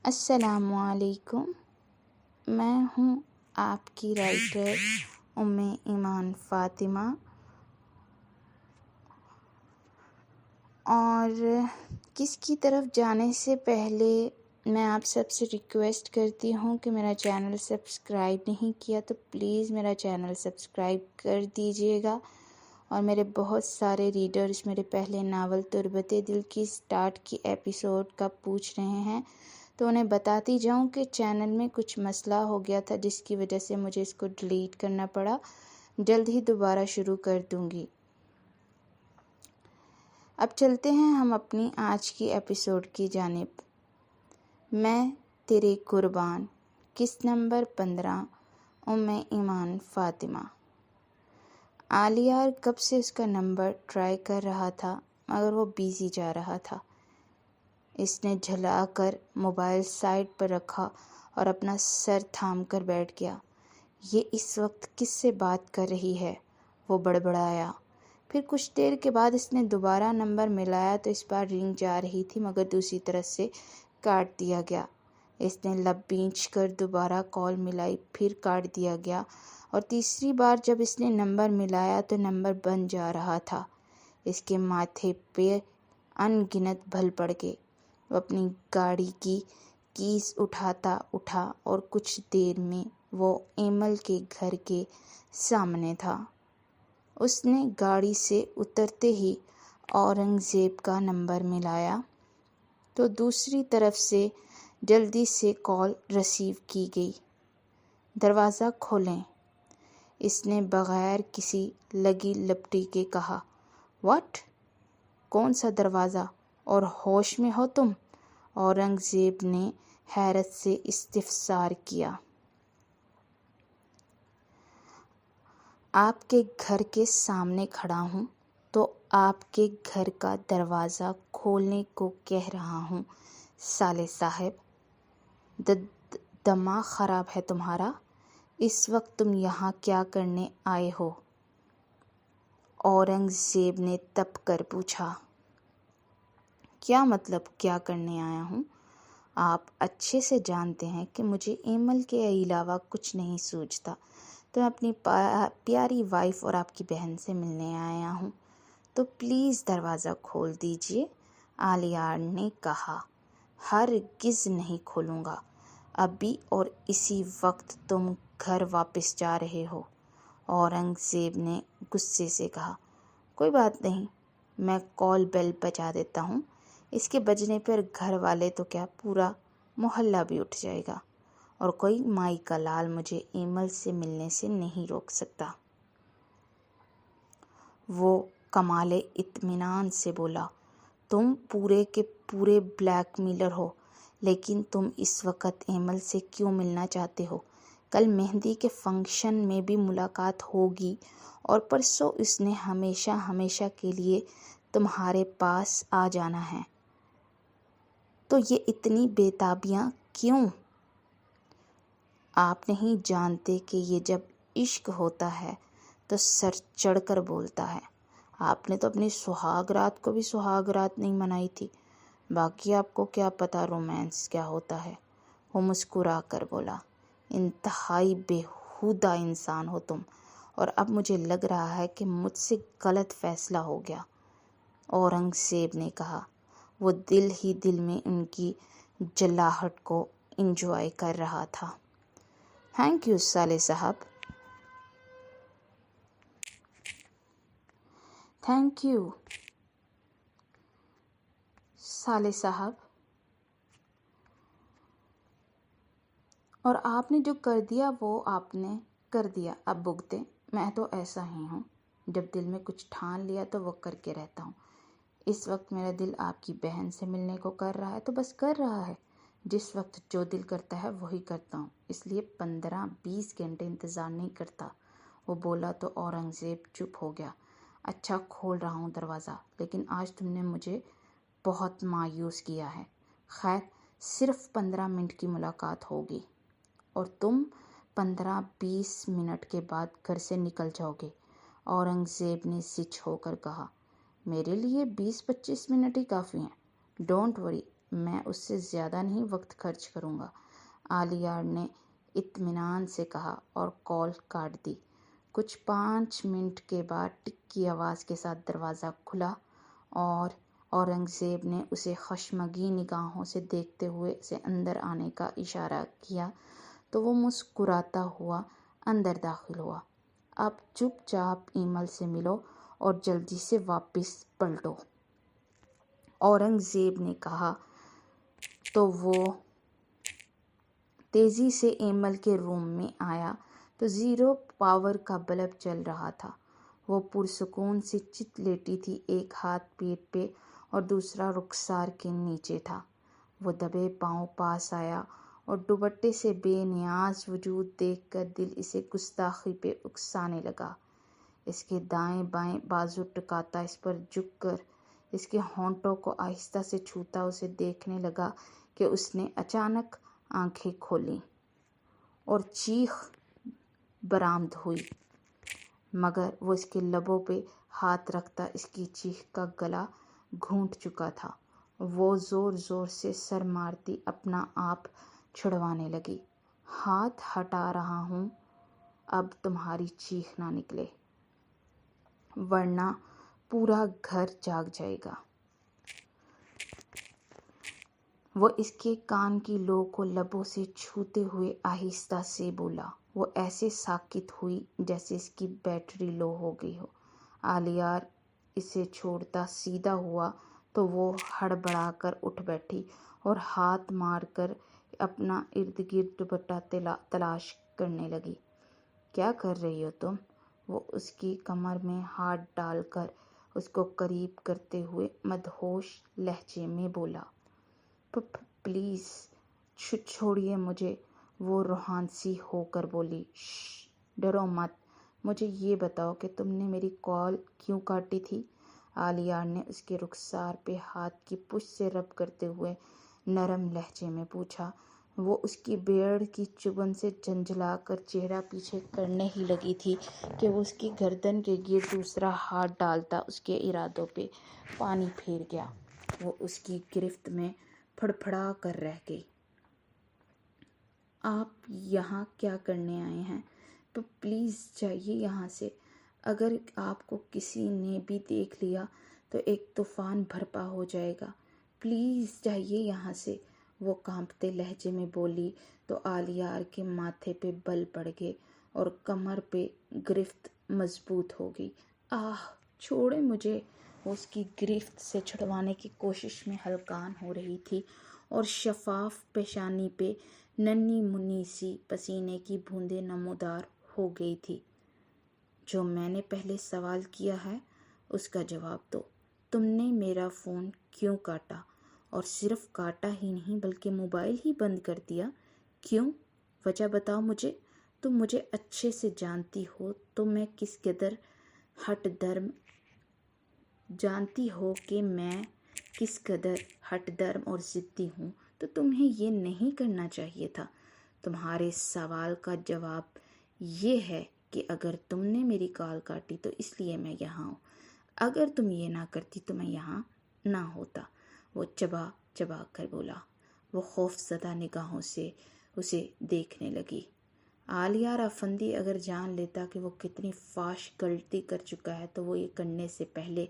السلام علیکم، میں ہوں آپ کی رائٹر ام ایمان فاطمہ، اور کس کی طرف جانے سے پہلے میں آپ سب سے ریکویسٹ کرتی ہوں کہ میرا چینل سبسکرائب نہیں کیا تو پلیز میرا چینل سبسکرائب کر دیجیے گا۔ اور میرے بہت سارے ریڈرز میرے پہلے ناول تربت دل کی سٹارٹ کی ایپیسوڈ کا پوچھ رہے ہیں، تو انہیں بتاتی جاؤں کہ چینل میں کچھ مسئلہ ہو گیا تھا جس کی وجہ سے مجھے اس کو ڈیلیٹ کرنا پڑا۔ جلد ہی دوبارہ شروع کر دوں گی۔ اب چلتے ہیں ہم اپنی آج کی ایپیسوڈ کی جانب۔ میں تیرے قربان، قسط نمبر 15، ام ایمان فاطمہ۔ عالیار کب سے اس کا نمبر ٹرائی کر رہا تھا مگر وہ بیزی جا رہا تھا۔ اس نے جھلا کر موبائل سائڈ پر رکھا اور اپنا سر تھام کر بیٹھ گیا۔ یہ اس وقت کس سے بات کر رہی ہے؟ وہ بڑبڑایا۔ پھر کچھ دیر کے بعد اس نے دوبارہ نمبر ملایا تو اس بار رنگ جا رہی تھی مگر دوسری طرف سے کاٹ دیا گیا۔ اس نے لب بھینچ کر دوبارہ کال ملائی، پھر کاٹ دیا گیا، اور تیسری بار جب اس نے نمبر ملایا تو نمبر بند جا رہا تھا۔ اس کے ماتھے پہ ان گنت بل پڑ گئے۔ وہ اپنی گاڑی کی کیز اٹھاتا اٹھا اور کچھ دیر میں وہ ایمل کے گھر کے سامنے تھا۔ اس نے گاڑی سے اترتے ہی اورنگ زیب کا نمبر ملایا تو دوسری طرف سے جلدی سے کال ریسیو کی گئی۔ دروازہ کھولیں، اس نے بغیر کسی لگی لپٹی کے کہا۔ واٹ؟ کون سا دروازہ؟ اور ہوش میں ہو تم؟ اورنگ زیب نے حیرت سے استفسار کیا۔ آپ کے گھر کے سامنے کھڑا ہوں تو آپ کے گھر کا دروازہ کھولنے کو کہہ رہا ہوں سالے صاحب۔ دماغ خراب ہے تمہارا؟ اس وقت تم یہاں کیا کرنے آئے ہو؟ اورنگ زیب نے تپ کر پوچھا۔ کیا مطلب کیا کرنے آیا ہوں؟ آپ اچھے سے جانتے ہیں کہ مجھے ایمل کے علاوہ کچھ نہیں سوچتا، تو میں اپنی پیاری وائف اور آپ کی بہن سے ملنے آیا ہوں، تو پلیز دروازہ کھول دیجیے، عالیار نے کہا۔ ہرگز نہیں کھولوں گا، ابھی اور اسی وقت تم گھر واپس جا رہے ہو، اورنگ زیب نے غصے سے کہا۔ کوئی بات نہیں، میں کال بیل بجا دیتا ہوں، اس کے بجنے پر گھر والے تو کیا پورا محلہ بھی اٹھ جائے گا، اور کوئی مائی کا لال مجھے ایمل سے ملنے سے نہیں روک سکتا۔ وہ کمال اطمینان سے بولا۔ تم پورے کے پورے بلیک میلر ہو، لیکن تم اس وقت ایمل سے کیوں ملنا چاہتے ہو؟ کل مہندی کے فنکشن میں بھی ملاقات ہوگی اور پرسوں اس نے ہمیشہ ہمیشہ کے لیے تمہارے پاس آ جانا ہے، تو یہ اتنی بےتابیاں کیوں؟ آپ نہیں جانتے کہ یہ جب عشق ہوتا ہے تو سر چڑھ کر بولتا ہے۔ آپ نے تو اپنی سہاگ رات کو بھی سہاگ رات نہیں منائی تھی، باقی آپ کو کیا پتہ رومانس کیا ہوتا ہے۔ وہ مسکرا کر بولا۔ انتہائی بیہودہ انسان ہو تم، اور اب مجھے لگ رہا ہے کہ مجھ سے غلط فیصلہ ہو گیا، اورنگ زیب نے کہا۔ وہ دل ہی دل میں ان کی جلاہٹ کو انجوائے کر رہا تھا۔ تھینک یو سالے صاحب۔ تھینک یو سالے صاحب۔ اور آپ نے جو کر دیا وہ آپ نے کر دیا، اب بھگتیں۔ میں تو ایسا ہی ہوں، جب دل میں کچھ ٹھان لیا تو وہ کر کے رہتا ہوں۔ اس وقت میرا دل آپ کی بہن سے ملنے کو کر رہا ہے تو بس کر رہا ہے، جس وقت جو دل کرتا ہے وہی کرتا ہوں، اس لیے 15-20 گھنٹے انتظار نہیں کرتا۔ وہ بولا تو اورنگ زیب چپ ہو گیا۔ اچھا، کھول رہا ہوں دروازہ، لیکن آج تم نے مجھے بہت مایوس کیا ہے۔ خیر، صرف 15 منٹ کی ملاقات ہوگی اور تم 15-20 منٹ کے بعد گھر سے نکل جاؤ گے، اورنگ زیب نے زچ ہو کر کہا۔ میرے لیے 20-25 منٹ ہی کافی ہیں، ڈونٹ وری، میں اس سے زیادہ نہیں وقت خرچ کروں گا، آلیار نے اطمینان سے کہا اور کال کاٹ دی۔ کچھ 5 منٹ کے بعد ٹک کی آواز کے ساتھ دروازہ کھلا اور اورنگزیب نے اسے خشمگین نگاہوں سے دیکھتے ہوئے اسے اندر آنے کا اشارہ کیا تو وہ مسکراتا ہوا اندر داخل ہوا۔ اب چپ چاپ ایمل سے ملو اور جلدی سے واپس پلٹو، اورنگزیب نے کہا تو وہ تیزی سے ایمل کے روم میں آیا تو 0 پاور کا بلب جل رہا تھا۔ وہ پرسکون سے چت لیٹی تھی، ایک ہاتھ پیٹ پہ اور دوسرا رخسار کے نیچے تھا۔ وہ دبے پاؤں پاس آیا اور دوپٹے سے بے نیاز وجود دیکھ کر دل اسے گستاخی پہ اکسانے لگا۔ اس کے دائیں بائیں بازو ٹکاتا، اس پر جھک کر اس کے ہونٹوں کو آہستہ سے چھوتا اسے دیکھنے لگا کہ اس نے اچانک آنکھیں کھولیں اور چیخ برآمد ہوئی، مگر وہ اس کے لبوں پہ ہاتھ رکھتا اس کی چیخ کا گلا گھونٹ چکا تھا۔ وہ زور زور سے سر مارتی اپنا آپ چھڑوانے لگی۔ ہاتھ ہٹا رہا ہوں، اب تمہاری چیخ نہ نکلے ورنہ پورا گھر جاگ جائے گا۔ وہ اس کے کان کی لو کو لبوں سے چھوتے ہوئے آہستہ سے بولا۔ وہ ایسے ساکت ہوئی جیسے اس کی بیٹری لو ہو گئی ہو۔ آلیار اسے چھوڑتا سیدھا ہوا تو وہ ہڑبڑا کر اٹھ بیٹھی اور ہاتھ مار کر اپنا ارد گرد دوپٹہ تلاش کرنے لگی۔ کیا کر رہی ہو تم؟ وہ اس کی کمر میں ہاتھ ڈال کر اس کو قریب کرتے ہوئے مدہوش لہجے میں بولا۔ پلیز چھوڑیے مجھے، وہ روحانسی ہو کر بولی۔ شش، ڈرو مت، مجھے یہ بتاؤ کہ تم نے میری کال کیوں کاٹی تھی؟ آلیار نے اس کے رخسار پہ ہاتھ کی پشت سے رب کرتے ہوئے نرم لہجے میں پوچھا۔ وہ اس کی بیڑ کی چبھن سے جھنجھلا کر چہرہ پیچھے کرنے ہی لگی تھی کہ وہ اس کی گردن کے گرد دوسرا ہاتھ ڈالتا اس کے ارادوں پہ پانی پھیر گیا۔ وہ اس کی گرفت میں پھڑپھڑا کر رہ گئی۔ آپ یہاں کیا کرنے آئے ہیں؟ پلیز جائیے یہاں سے، اگر آپ کو کسی نے بھی دیکھ لیا تو ایک طوفان برپا ہو جائے گا، پلیز جائیے یہاں سے، وہ کانپتے لہجے میں بولی تو آلیار کے ماتھے پہ بل پڑ گئے اور کمر پہ گرفت مضبوط ہو گئی۔ آہ، چھوڑیں مجھے، وہ اس کی گرفت سے چھڑوانے کی کوشش میں ہلکان ہو رہی تھی اور شفاف پیشانی پہ ننھی منھی سی پسینے کی بوندیں نمودار ہو گئی تھی۔ جو میں نے پہلے سوال کیا ہے اس کا جواب دو، تم نے میرا فون کیوں کاٹا؟ اور صرف کاٹا ہی نہیں بلکہ موبائل ہی بند کر دیا، کیوں؟ وجہ بتاؤ مجھے۔ تم مجھے اچھے سے جانتی ہو تو میں کس قدر جانتی ہو کہ میں کس قدر ہٹ درم اور ضدی ہوں، تو تمہیں یہ نہیں کرنا چاہیے تھا۔ تمہارے سوال کا جواب یہ ہے کہ اگر تم نے میری کال کاٹی تو اس لیے میں یہاں ہوں، اگر تم یہ نہ کرتی تو میں یہاں نہ ہوتا، وہ چبا چبا کر بولا۔ وہ خوف زدہ نگاہوں سے اسے دیکھنے لگی۔ آلیار افندی اگر جان لیتا کہ وہ کتنی فاش غلطی کر چکا ہے تو وہ یہ کرنے سے پہلے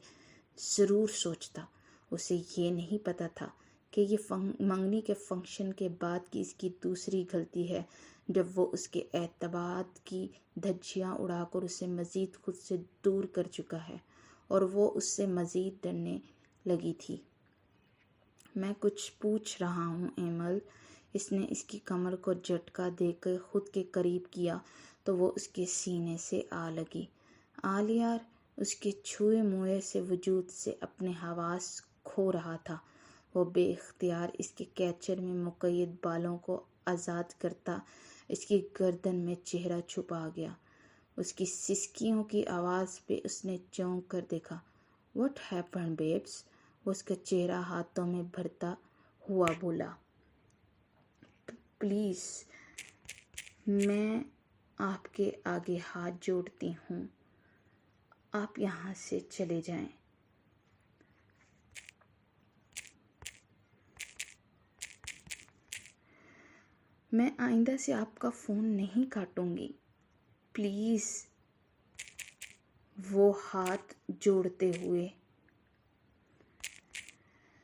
ضرور سوچتا۔ اسے یہ نہیں پتا تھا کہ یہ منگنی کے فنکشن کے بعد کی اس کی دوسری غلطی ہے، جب وہ اس کے اعتماد کی دھجیاں اڑا کر اسے مزید خود سے دور کر چکا ہے اور وہ اس سے مزید ڈرنے لگی تھی۔ میں کچھ پوچھ رہا ہوں ایمل، اس نے اس کی کمر کو جھٹکا دے کر خود کے قریب کیا تو وہ اس کے سینے سے آ لگی۔ آلیار اس کے چھوئے موئے سے وجود سے اپنے حواس کھو رہا تھا۔ وہ بے اختیار اس کے کیچر میں مقید بالوں کو آزاد کرتا اس کی گردن میں چہرہ چھپا گیا۔ اس کی سسکیوں کی آواز پہ اس نے چونک کر دیکھا۔ "What happened, babes?" وہ اس کا چہرہ ہاتھوں میں بھرتا ہوا بولا۔ "پلیز، میں آپ کے آگے ہاتھ جوڑتی ہوں، آپ یہاں سے چلے جائیں۔ میں آئندہ سے آپ کا فون نہیں کاٹوں گی، پلیز، وہ ہاتھ جوڑتے ہوئے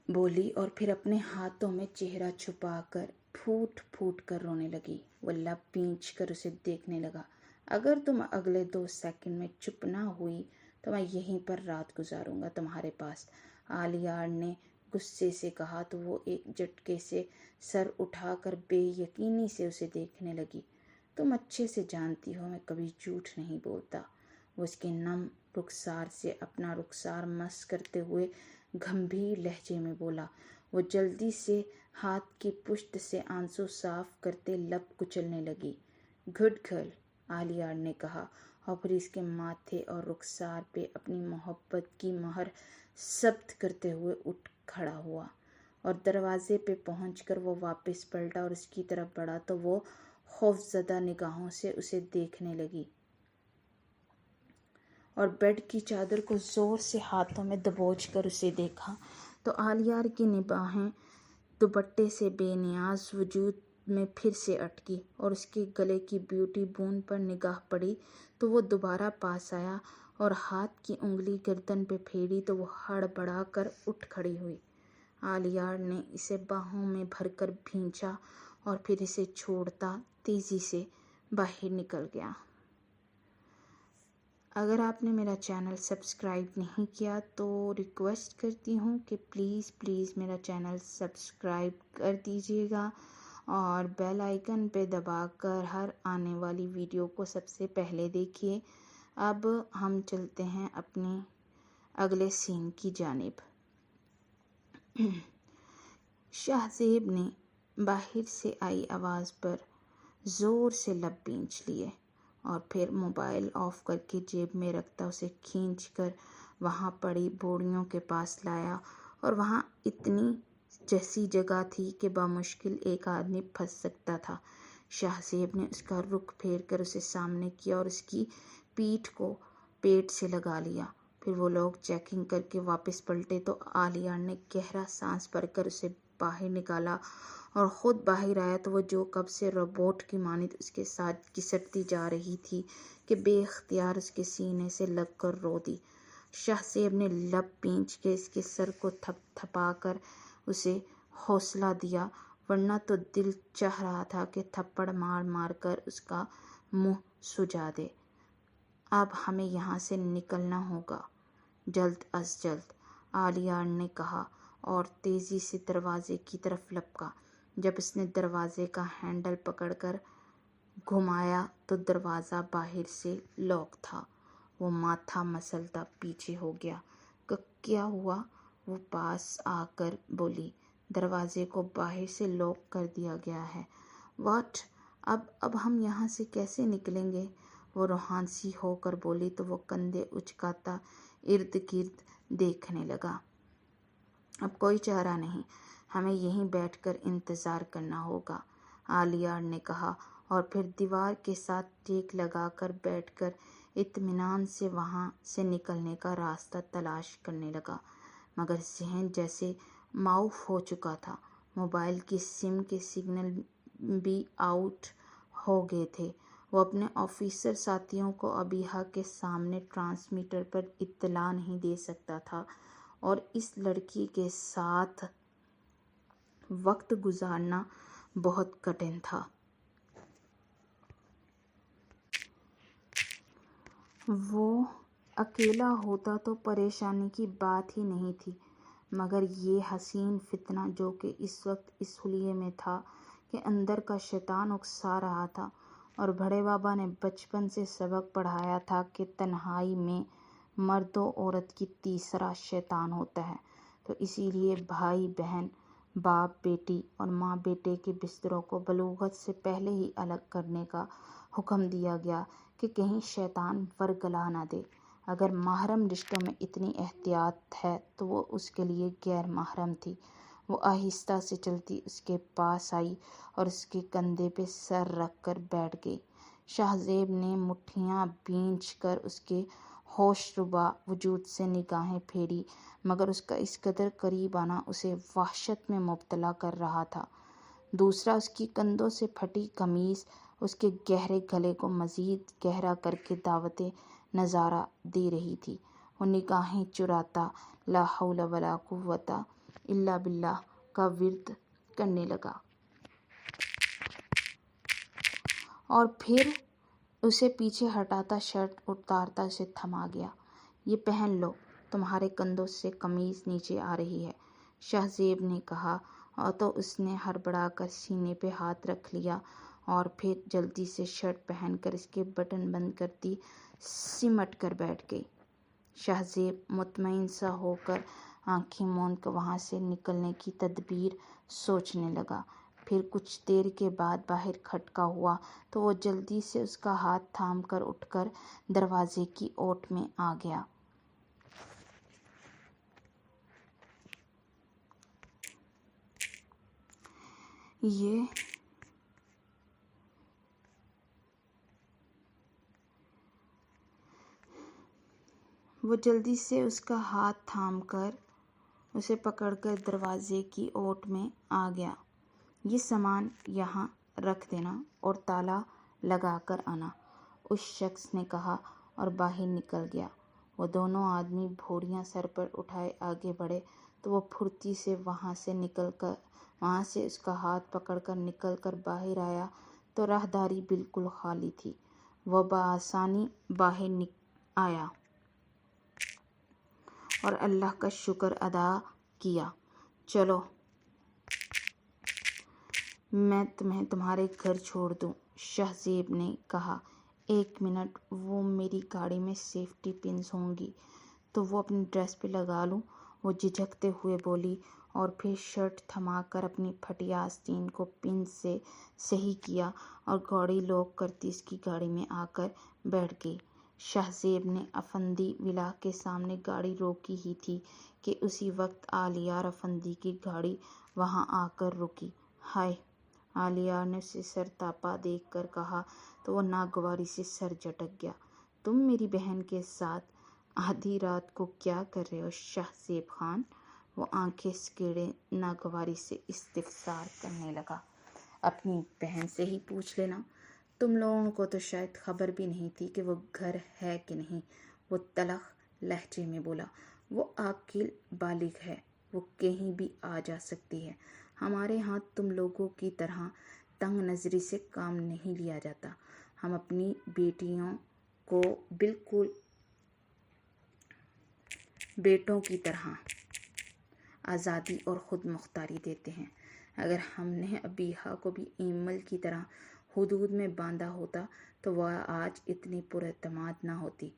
بولی اور پھر اپنے ہاتھوں میں چہرہ چھپا کر پھوٹ پھوٹ کر رونے لگی۔ وہ لب پینچ کر اسے دیکھنے لگا۔ اگر تم اگلے 2 سیکنڈ میں چپ نہ ہوئی تو میں یہیں پر رات گزاروں گا تمہارے پاس، آلیار نے غصے سے کہا تو وہ ایک جھٹکے سے سر اٹھا کر بے یقینی سے اسے دیکھنے لگی۔ تم اچھے سے جانتی ہو میں کبھی جھوٹ نہیں بولتا، وہ اس کے نم رخسار سے اپنا رخسار مس کرتے ہوئے گمبھیر لہجے میں بولا۔ وہ جلدی سے ہاتھ کی پشت سے آنسو صاف کرتے لب کچلنے لگی۔ گڈ گرل، آلیار نے کہا اور پھر اس کے ماتھے اور رخسار پہ اپنی محبت کی مہر ثبت کرتے ہوئے اٹھ کھڑا ہوا اور دروازے پہ پہنچ کر وہ واپس پلٹا اور اس کی طرف بڑھا تو وہ خوفزدہ نگاہوں سے اسے دیکھنے لگی اور بیڈ کی چادر کو زور سے ہاتھوں میں دبوچ کر اسے دیکھا تو آلیار کی نگاہیں دوپٹے سے بے نیاز وجود میں پھر سے اٹکی اور اس کے گلے کی بیوٹی بون پر نگاہ پڑی تو وہ دوبارہ پاس آیا اور ہاتھ کی انگلی گردن پہ پھیری تو وہ ہڑبڑا کر اٹھ کھڑی ہوئی۔ آلیار نے اسے باہوں میں بھر کر بھینچا اور پھر اسے چھوڑتا تیزی سے باہر نکل گیا۔ اگر آپ نے میرا چینل سبسکرائب نہیں کیا تو ریکویسٹ کرتی ہوں کہ پلیز میرا چینل سبسکرائب کر دیجیے گا اور بیل آئیکن پہ دبا کر ہر آنے والی ویڈیو کو سب سے پہلے دیکھیے۔ اب ہم چلتے ہیں اپنے اگلے سین کی جانب۔ شاہزیب نے باہر سے آئی آواز پر زور سے لب پینچ لیے اور پھر موبائل آف کر کے جیب میں رکھتا اسے کھینچ کر وہاں پڑی بوریوں کے پاس لایا اور وہاں اتنی جیسی جگہ تھی کہ بامشکل ایک آدمی پھنس سکتا تھا۔ شاہزیب نے اس کا رخ پھیر کر اسے سامنے کیا اور اس کی پیٹھ کو پیٹ سے لگا لیا۔ پھر وہ لوگ چیکنگ کر کے واپس پلٹے تو آلیار نے گہرا سانس بھر کر اسے باہر نکالا اور خود باہر آیا تو وہ جو کب سے روبوٹ کی مانند اس کے ساتھ گھسٹتی جا رہی تھی کہ بے اختیار اس کے سینے سے لگ کر رو دی۔ شاہزیب نے لب پینچ کے اس کے سر کو تھپ تھپا کر اسے حوصلہ دیا ورنہ تو دل چاہ رہا تھا کہ تھپڑ مار مار کر اس کا منہ سجا دے۔ اب ہمیں یہاں سے نکلنا ہوگا جلد از جلد، آلیار نے کہا اور تیزی سے دروازے کی طرف لپکا۔ جب اس نے دروازے کا ہینڈل پکڑ کر گھمایا تو دروازہ باہر سے لاک تھا۔ وہ ماتھا مسلتا پیچھے ہو گیا۔ کیا ہوا؟ وہ پاس آ کر بولی۔ دروازے کو باہر سے لاک کر دیا گیا ہے۔ واٹ؟ اب ہم یہاں سے کیسے نکلیں گے؟ وہ روحانسی ہو کر بولی تو وہ کندھے اچکاتا ارد گرد دیکھنے لگا۔ اب کوئی چارہ نہیں، ہمیں یہیں بیٹھ کر انتظار کرنا ہوگا، آلیار نے کہا اور پھر دیوار کے ساتھ ٹیک لگا کر بیٹھ کر اطمینان سے وہاں سے نکلنے کا راستہ تلاش کرنے لگا، مگر ذہن جیسے معاف ہو چکا تھا۔ موبائل کی سم کے سگنل بھی آؤٹ ہو گئے تھے۔ وہ اپنے آفیسر ساتھیوں کو ابیحا کے سامنے ٹرانسمیٹر پر اطلاع نہیں دے سکتا تھا اور اس لڑکی کے ساتھ وقت گزارنا بہت کٹھن تھا۔ وہ اکیلا ہوتا تو پریشانی کی بات ہی نہیں تھی، مگر یہ حسین فتنہ جو کہ اس وقت اس حلیے میں تھا کہ اندر کا شیطان اکسا رہا تھا، اور بڑے بابا نے بچپن سے سبق پڑھایا تھا کہ تنہائی میں مرد و عورت کی تیسرا شیطان ہوتا ہے، تو اسی لیے بھائی بہن، باپ بیٹی اور ماں بیٹے کے بستروں کو بلوغت سے پہلے ہی الگ کرنے کا حکم دیا گیا کہ کہیں شیطان ورگلا نہ دے۔ اگر محرم رشتوں میں اتنی احتیاط ہے تو وہ اس کے لیے غیر محرم تھی۔ وہ آہستہ سے چلتی اس کے پاس آئی اور اس کے کندھے پہ سر رکھ کر بیٹھ گئی۔ شاہزیب نے مٹھیاں بھینچ کر اس کے ہوش ربا وجود سے نگاہیں پھیری، مگر اس کا اس قدر قریب آنا اسے وحشت میں مبتلا کر رہا تھا۔ دوسرا اس کی کندھوں سے پھٹی قمیص اس کے گہرے گلے کو مزید گہرا کر کے دعوت نظارہ دے رہی تھی۔ وہ نگاہیں چراتا لا حول ولا قوت الا باللہ کا ورد کرنے لگا اور پھر اسے پیچھے ہٹاتا شرٹ اتارتا اسے تھما گیا۔ یہ پہن لو، تمہارے کندھوں سے قمیص نیچے آ رہی ہے، شاہ زیب نے کہا، اور تو اس نے ہڑبڑا کر سینے پہ ہاتھ رکھ لیا اور پھر جلدی سے شرٹ پہن کر اس کے بٹن بند کرتی سمٹ کر بیٹھ گئی۔ شاہ زیب مطمئن سا ہو کر آنکھیں موند کر وہاں سے نکلنے کی تدبیر سوچنے لگا۔ پھر کچھ دیر کے بعد باہر کھٹکا ہوا تو وہ جلدی سے اس کا ہاتھ تھام کر اٹھ کر دروازے کی اوٹ میں آ گیا۔ وہ جلدی سے اس کا ہاتھ تھام کر اسے پکڑ کر دروازے کی اوٹ میں آ گیا۔ یہ سامان یہاں رکھ دینا اور تالا لگا کر آنا، اس شخص نے کہا اور باہر نکل گیا۔ وہ دونوں آدمی بھوریاں سر پر اٹھائے آگے بڑھے تو وہ پھرتی سے وہاں سے اس کا ہاتھ پکڑ کر نکل کر باہر آیا تو راہداری بالکل خالی تھی۔ وہ بآسانی باہر آیا اور اللہ کا شکر ادا کیا۔ چلو میں تمہیں تمہارے گھر چھوڑ دوں، شاہ زیب نے کہا۔ ایک منٹ، وہ میری گاڑی میں سیفٹی پنز ہوں گی تو وہ اپنی ڈریس پہ لگا لوں، وہ جھجکتے ہوئے بولی، اور پھر شرٹ تھما کر اپنی پھٹی آستین کو پنز سے صحیح کیا اور گاڑی لوک کرتی اس کی گاڑی میں آ کر بیٹھ گئی۔ شاہ زیب نے افندی ولا کے سامنے گاڑی روکی ہی تھی کہ اسی وقت آلیار افندی کی گاڑی وہاں آ کر رکی۔ ہائے! آلیار نے اسے سرتاپا دیکھ کر کہا تو وہ ناگواری سے سر جھٹک گیا۔ تم میری بہن کے ساتھ آدھی رات کو کیا کر رہے ہو شاہ زیب خان؟ وہ آنکھیں سکیڑے ناگواری سے استفسار کرنے لگا۔ اپنی بہن سے ہی پوچھ لینا، تم لوگوں کو تو شاید خبر بھی نہیں تھی کہ وہ گھر ہے کہ نہیں، وہ تلخ لہجے میں بولا۔ وہ عاقل بالغ ہے، وہ کہیں بھی آ جا سکتی ہے۔ ہمارے ہاں تم لوگوں کی طرح تنگ نظری سے کام نہیں لیا جاتا۔ ہم اپنی بیٹیوں کو بالکل بیٹوں کی طرح آزادی اور خود مختاری دیتے ہیں۔ اگر ہم نے ابیحا کو بھی ایمل کی طرح حدود میں باندھا ہوتا تو وہ آج اتنی پراعتماد نہ ہوتی۔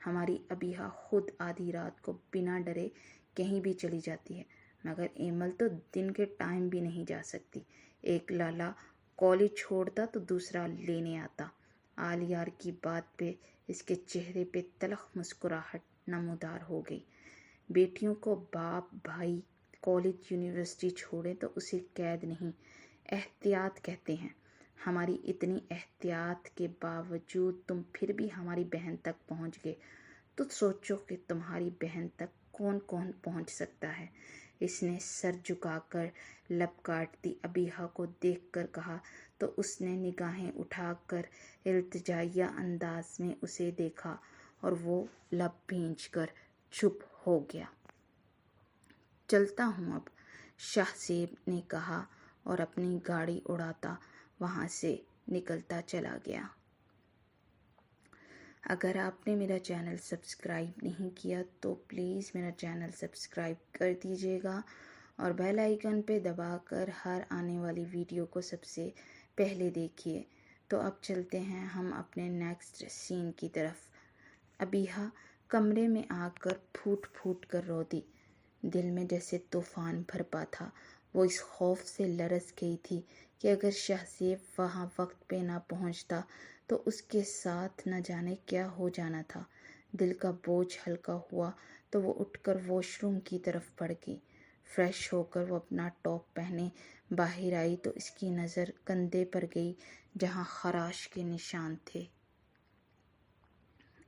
ہماری ابیحا خود آدھی رات کو بنا ڈرے کہیں بھی چلی جاتی ہے، مگر ایمل تو دن کے ٹائم بھی نہیں جا سکتی۔ ایک لالا کالج چھوڑتا تو دوسرا لینے آتا۔ آلیار کی بات پہ اس کے چہرے پہ تلخ مسکراہٹ نمودار ہو گئی۔ بیٹیوں کو باپ بھائی کالج یونیورسٹی چھوڑے تو اسے قید نہیں، احتیاط کہتے ہیں۔ ہماری اتنی احتیاط کے باوجود تم پھر بھی ہماری بہن تک پہنچ گئے، تو سوچو کہ تمہاری بہن تک کون کون پہنچ سکتا ہے۔ اس نے سر جھکا کر لب کاٹتی ابیحا کو دیکھ کر کہا تو اس نے نگاہیں اٹھا کر التجائیہ انداز میں اسے دیکھا اور وہ لب بھینچ کر چپ ہو گیا۔ چلتا ہوں اب، شاہ زیب نے کہا اور اپنی گاڑی اڑاتا وہاں سے نکلتا چلا گیا۔ اگر آپ نے میرا چینل سبسکرائب نہیں کیا تو پلیز میرا چینل سبسکرائب کر دیجیے گا اور بیل آئیکن پہ دبا کر ہر آنے والی ویڈیو کو سب سے پہلے دیکھیے۔ تو اب چلتے ہیں ہم اپنے نیکسٹ سین کی طرف۔ ابیحا کمرے میں آ کر پھوٹ پھوٹ کر رو دی۔ دل میں جیسے طوفان بھرپا تھا۔ وہ اس خوف سے لرز گئی تھی کہ اگر شاہ زیب وہاں وقت پہ نہ پہنچتا تو اس کے ساتھ نہ جانے کیا ہو جانا تھا۔ دل کا بوجھ ہلکا ہوا تو وہ اٹھ کر واش روم کی طرف بڑھ گئی۔ فریش ہو کر وہ اپنا ٹاپ پہنے باہر آئی تو اس کی نظر کندھے پر گئی جہاں خراش کے نشان تھے۔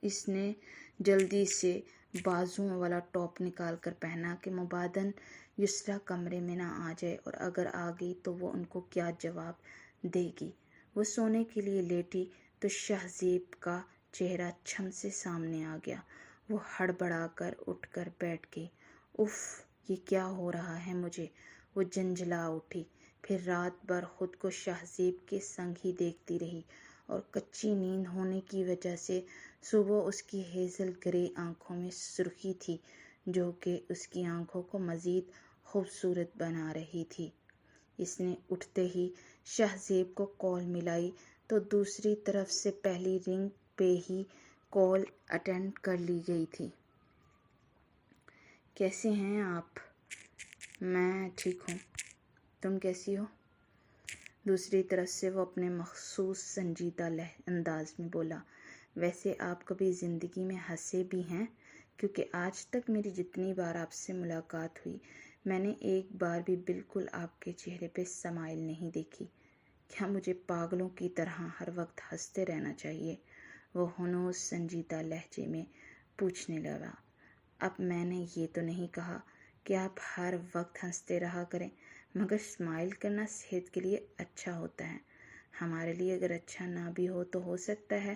اس نے جلدی سے بازوؤں والا ٹاپ نکال کر پہنا کہ مبادن یسریٰ کمرے میں نہ آ جائے، اور اگر آ گئی تو وہ ان کو کیا جواب دے گی۔ وہ سونے کے لیے لیٹی تو شہزیب کا چہرہ چھم سے سامنے آ گیا۔ وہ ہڑبڑا کر اٹھ کر بیٹھ گئی۔ اف، یہ کیا ہو رہا ہے مجھے؟ وہ جھنجھلا اٹھی، پھر رات بھر خود کو شہزیب کے سنگ ہی دیکھتی رہی، اور کچی نیند ہونے کی وجہ سے صبح اس کی ہیزل گرے آنکھوں میں سرخی تھی جو کہ اس کی آنکھوں کو مزید خوبصورت بنا رہی تھی۔ اس نے اٹھتے ہی شہزیب کو کال ملائی تو دوسری طرف سے پہلی رنگ پہ ہی کال اٹینڈ کر لی گئی تھی۔ کیسے ہیں آپ؟ میں ٹھیک ہوں، تم کیسی ہو؟ دوسری طرف سے وہ اپنے مخصوص سنجیدہ انداز میں بولا۔ ویسے آپ کبھی زندگی میں ہنسے بھی ہیں؟ کیونکہ آج تک میری جتنی بار آپ سے ملاقات ہوئی، میں نے ایک بار بھی بالکل آپ کے چہرے پہ اسمائل نہیں دیکھی۔ کیا مجھے پاگلوں کی طرح ہر وقت ہنستے رہنا چاہیے؟ وہ ہنوز سنجیدہ لہجے میں پوچھنے لگا۔ اب میں نے یہ تو نہیں کہا کہ آپ ہر وقت ہنستے رہا کریں، مگر اسمائل کرنا صحت کے لیے اچھا ہوتا ہے۔ ہمارے لیے اگر اچھا نہ بھی ہو تو ہو سکتا ہے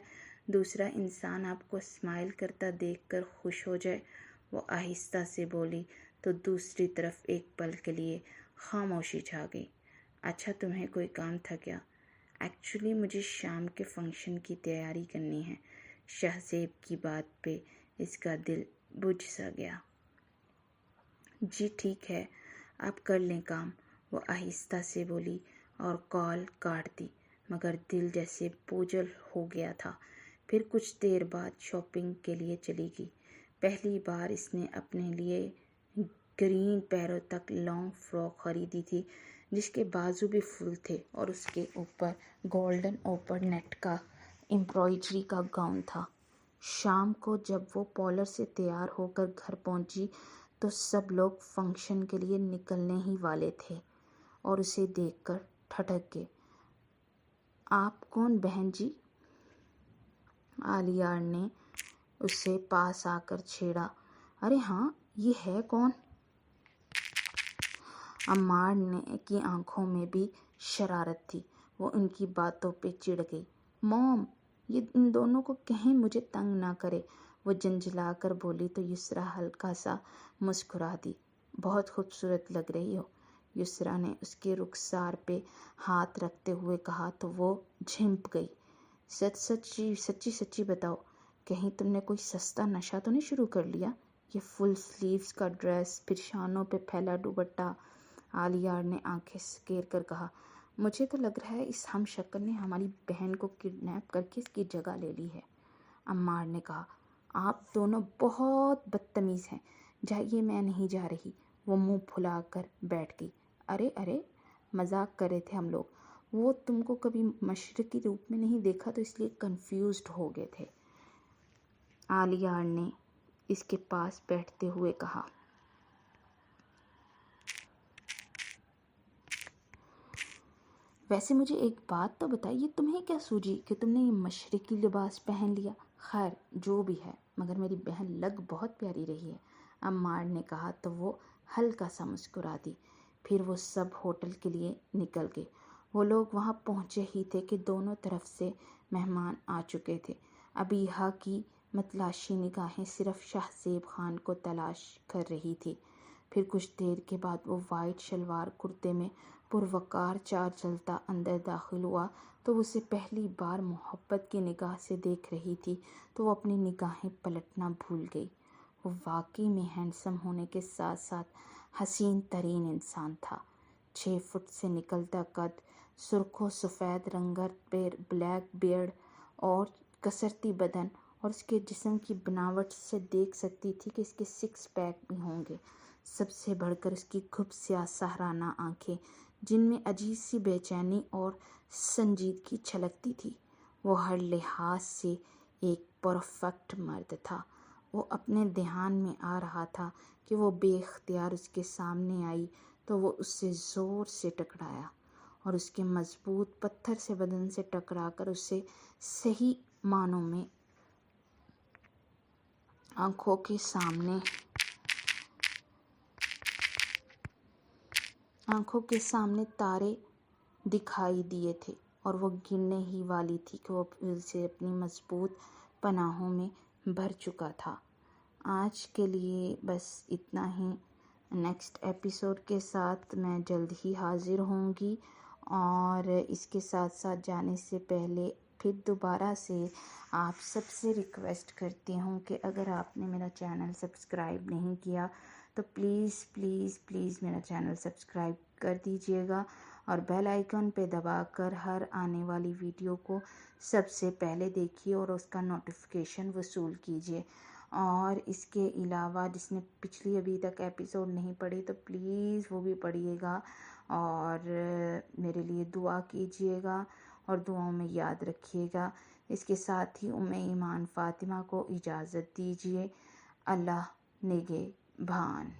دوسرا انسان آپ کو اسمائل کرتا دیکھ کر خوش ہو جائے۔ وہ آہستہ سے بولی تو دوسری طرف ایک پل کے لیے خاموشی چھا گئی۔ اچھا، تمہیں کوئی کام تھا کیا؟ ایکچولی مجھے شام کے فنکشن کی تیاری کرنی ہے۔ شہزیب کی بات پہ اس کا دل بجھ سا گیا۔ جی ٹھیک ہے، آپ کر لیں کام، وہ آہستہ سے بولی اور کال کاٹ دی، مگر دل جیسے بوجھل ہو گیا تھا۔ پھر کچھ دیر بعد شاپنگ کے لیے چلی گئی۔ پہلی بار اس نے اپنے لیے گرین پیروں تک لانگ فراک خریدی تھی جس کے بازو بھی فل تھے اور اس کے اوپر گولڈن اوپر نیٹ کا امبرائڈری کا گاؤن تھا۔ شام کو جب وہ پارلر سے تیار ہو کر گھر پہنچی تو سب لوگ فنکشن کے لیے نکلنے ہی والے تھے اور اسے دیکھ کر ٹھٹک گئے۔ آپ کون بہن جی؟ عالیہ نے اسے پاس آ کر چھیڑا۔ ارے ہاں، یہ ہے کون؟ عمار نے کی آنکھوں میں بھی شرارت تھی۔ وہ ان کی باتوں پہ چڑ گئی۔ موم، یہ ان دونوں کو کہیں مجھے تنگ نہ کرے، وہ جھنجھلا کر بولی تو یسریٰ ہلکا سا مسکرا دی۔ بہت خوبصورت لگ رہی ہو، یسریٰ نے اس کے رخسار پہ ہاتھ رکھتے ہوئے کہا تو وہ جھنپ گئی۔ سچی سچی بتاؤ، کہیں تم نے کوئی سستا نشہ تو نہیں شروع کر لیا؟ یہ فل سلیوز کا ڈریس، پھر شانوں پہ پھیلا دوپٹہ، عالیہ نے آنکھیں سکیر کر کہا۔ مجھے تو لگ رہا ہے اس ہم شکل نے ہماری بہن کو کڈنیپ کر کے اس کی جگہ لے لی ہے، عمار نے کہا۔ آپ دونوں بہت بدتمیز ہیں، جائیے، میں نہیں جا رہی، وہ منہ پھلا کر بیٹھ گئی۔ ارے مذاق کر رہے تھے ہم لوگ، وہ تم کو کبھی مشرقی روپ میں نہیں دیکھا تو اس لیے کنفیوزڈ ہو گئے تھے، عالیہ نے اس کے پاس بیٹھتے ہوئے کہا۔ ویسے مجھے ایک بات تو بتائیے، تمہیں کیا سوجی کہ تم نے یہ مشرقی لباس پہن لیا؟ خیر جو بھی ہے، مگر میری بہن لگ بہت پیاری رہی ہے، عمار نے کہا تو وہ ہلکا سا مسکرا دی۔ پھر وہ سب ہوٹل کے لیے نکل گئے۔ وہ لوگ وہاں پہنچے ہی تھے کہ دونوں طرف سے مہمان آ چکے تھے۔ ابیحا کی متلاشی نگاہیں صرف شہزیب خان کو تلاش کر رہی تھی۔ پھر کچھ دیر کے بعد وہ وائٹ شلوار کرتے میں پروقار چال چلتا اندر داخل ہوا تو اسے پہلی بار محبت کی نگاہ سے دیکھ رہی تھی تو وہ اپنی نگاہیں پلٹنا بھول گئی۔ وہ واقعی میں ہینڈسم ہونے کے ساتھ ساتھ حسین ترین انسان تھا۔ 6 فٹ سے نکلتا قد، سرخ و سفید رنگت بلیک بیئرڈ اور کسرتی بدن، اور اس کے جسم کی بناوٹ سے دیکھ سکتی تھی کہ اس کے 6 پیک بھی ہوں گے۔ سب سے بڑھ کر اس کی گھپ سیاہ سہرانہ آنکھیں جن میں عجیب سی بے چینی اور سنجیدگی چھلکتی تھی۔ وہ ہر لحاظ سے ایک پرفیکٹ مرد تھا۔ وہ اپنے دھیان میں آ رہا تھا کہ وہ بے اختیار اس کے سامنے آئی تو وہ اس سے زور سے ٹکرایا اور اس کے مضبوط پتھر سے بدن سے ٹکرا کر اسے صحیح معنوں میں آنکھوں کے سامنے آنکھوں کے سامنے تارے دکھائی دیے تھے اور وہ گرنے ہی والی تھی کہ وہ پھر سے اپنی مضبوط پناہوں میں بھر چکا تھا۔ آج کے لیے بس اتنا ہی۔ نیکسٹ ایپیسوڈ کے ساتھ میں جلد ہی حاضر ہوں گی، اور اس کے ساتھ ساتھ جانے سے پہلے پھر دوبارہ سے آپ سب سے ریکویسٹ کرتی ہوں کہ اگر آپ نے میرا چینل سبسکرائب نہیں کیا تو پلیز پلیز پلیز میرا چینل سبسکرائب کر دیجیے گا، اور بیل آئیکن پہ دبا کر ہر آنے والی ویڈیو کو سب سے پہلے دیکھیے اور اس کا نوٹیفیکیشن وصول کیجیے۔ اور اس کے علاوہ جس نے پچھلی ابھی تک ایپیسوڈ نہیں پڑھی تو پلیز وہ بھی پڑھیے گا، اور میرے لیے دعا کیجیے گا اور دعاؤں میں یاد رکھیے گا۔ اس کے ساتھ ہی ایمان فاطمہ کو اجازت دیجیے۔ اللہ نگہبان۔